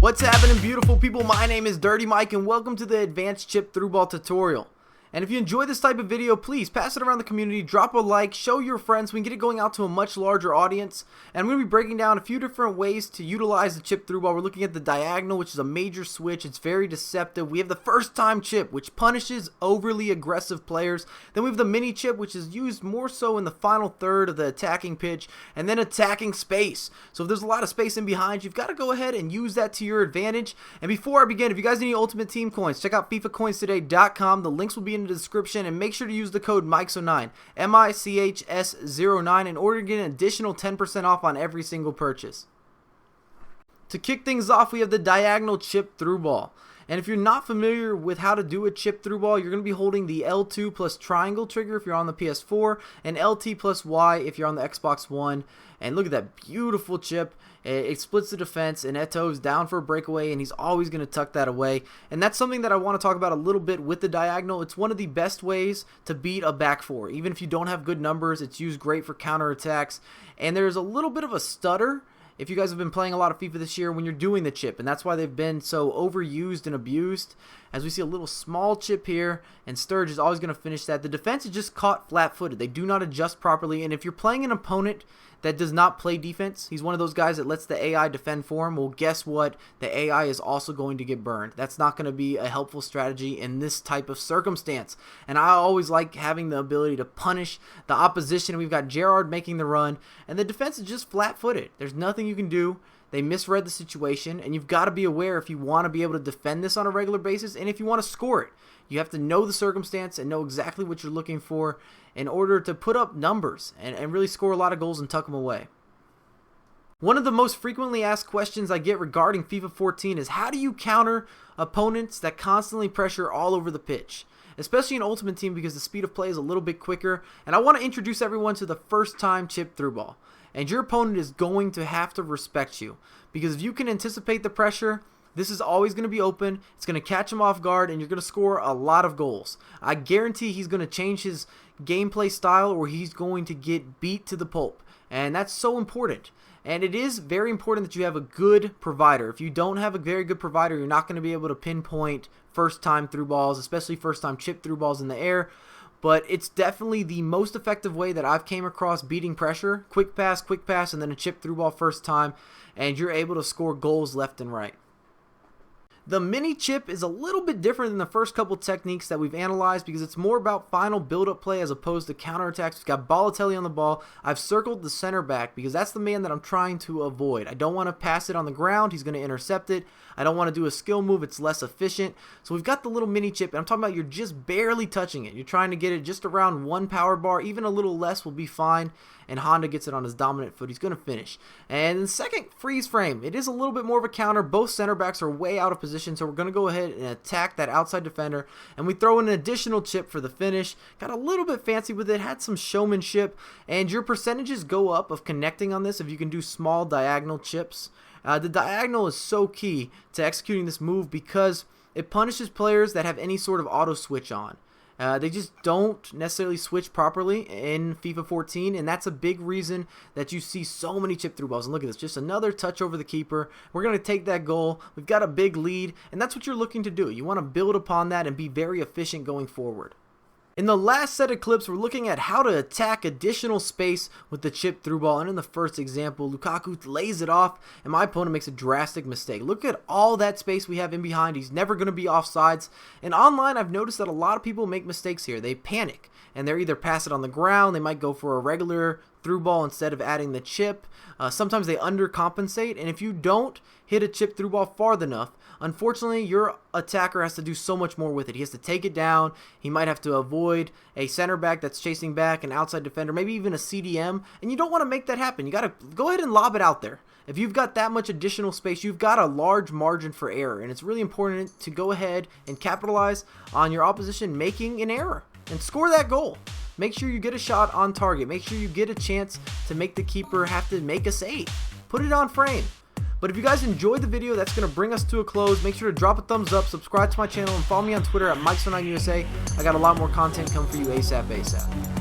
What's happening, beautiful people? My name is Dirty Mike and welcome to the advanced chip through ball tutorial. And if you enjoy this type of video, please pass it around the community, drop a like, show your friends, we can get it going out to a much larger audience. And I'm going to be breaking down a few different ways to utilize the chip through ball. We're looking at the diagonal, which is a major switch. It's very deceptive. We have the first time chip, which punishes overly aggressive players. Then we have the mini chip, which is used more so in the final third of the attacking pitch, and then attacking space. So if there's a lot of space in behind, you've got to go ahead and use that to your advantage. And before I begin, if you guys need any Ultimate Team coins, check out FIFAcoinstoday.com. The links will be in the description, and make sure to use the code MICHS09 MICHS09 in order to get an additional 10% off on every single purchase. To kick things off, we have the diagonal chip through ball. And if you're not familiar with how to do a chip through ball, you're going to be holding the L2 plus triangle trigger if you're on the PS4 and LT plus Y if you're on the Xbox One. And look at that beautiful chip. It splits the defense, and Eto's down for a breakaway, and he's always going to tuck that away. And that's something that I want to talk about a little bit with the diagonal. It's one of the best ways to beat a back four. Even if you don't have good numbers, it's used great for counterattacks. And there's a little bit of a stutter if you guys have been playing a lot of FIFA this year when you're doing the chip, and that's why they've been so overused and abused. As we see a little small chip here, and Sturge is always going to finish that. The defense is just caught flat-footed. They do not adjust properly, and if you're playing an opponent that does not play defense, he's one of those guys that lets the AI defend for him, well, guess what? The AI is also going to get burned. That's not going to be a helpful strategy in this type of circumstance. And I always like having the ability to punish the opposition. We've got Gerrard making the run, and the defense is just flat-footed. There's nothing you can do. They misread the situation, and you've got to be aware if you want to be able to defend this on a regular basis, and if you want to score it. You have to know the circumstance and know exactly what you're looking for in order to put up numbers and really score a lot of goals and tuck them away. One of the most frequently asked questions I get regarding FIFA 14 is how do you counter opponents that constantly pressure all over the pitch? Especially in Ultimate Team because the speed of play is a little bit quicker. And I want to introduce everyone to the first time chip through ball. And your opponent is going to have to respect you, because if you can anticipate the pressure, this is always going to be open. It's going to catch him off guard, and you're going to score a lot of goals. I guarantee he's going to change his gameplay style, or he's going to get beat to the pulp. And that's so important. And it is very important that you have a good provider. If you don't have a very good provider, you're not going to be able to pinpoint first time through balls, especially first time chip through balls in the air. But it's definitely the most effective way that I've came across beating pressure. Quick pass, and then a chip through ball first time, and you're able to score goals left and right. The mini chip is a little bit different than the first couple techniques that we've analyzed because it's more about final build-up play as opposed to counterattacks. We've got Balotelli on the ball. I've circled the center back because that's the man that I'm trying to avoid. I don't want to pass it on the ground. He's going to intercept it. I don't want to do a skill move. It's less efficient. So we've got the little mini chip, and I'm talking about you're just barely touching it. You're trying to get it just around one power bar. Even a little less will be fine. And Honda gets it on his dominant foot. He's going to finish. And the second freeze frame, it is a little bit more of a counter. Both center backs are way out of position, so we're going to go ahead and attack that outside defender. And we throw in an additional chip for the finish. Got a little bit fancy with it, had some showmanship. And your percentages go up of connecting on this if you can do small diagonal chips. The diagonal is so key to executing this move because it punishes players that have any sort of auto switch on. They just don't necessarily switch properly in FIFA 14, and that's a big reason that you see so many chip through balls. And look at this, just another touch over the keeper. We're going to take that goal. We've got a big lead, and that's what you're looking to do. You want to build upon that and be very efficient going forward. In the last set of clips, we're looking at how to attack additional space with the chip through ball. And in the first example, Lukaku lays it off, and my opponent makes a drastic mistake. Look at all that space we have in behind. He's never going to be offsides. And online, I've noticed that a lot of people make mistakes here. They panic, and they're either pass it on the ground. They might go for a regular through ball instead of adding the chip. Sometimes they undercompensate, and if you don't hit a chip through ball far enough, unfortunately your attacker has to do so much more with it. He has to take it down. He might have to avoid a center back that's chasing back, an outside defender, maybe even a CDM, and you don't want to make that happen. You got to go ahead and lob it out there. If you've got that much additional space, you've got a large margin for error, and it's really important to go ahead and capitalize on your opposition making an error and score that goal. Make sure you get a shot on target. Make sure you get a chance to make the keeper have to make a save. Put it on frame. But if you guys enjoyed the video, that's going to bring us to a close. Make sure to drop a thumbs up, subscribe to my channel, and follow me on Twitter at MICHS09USA. I got a lot more content coming for you ASAP.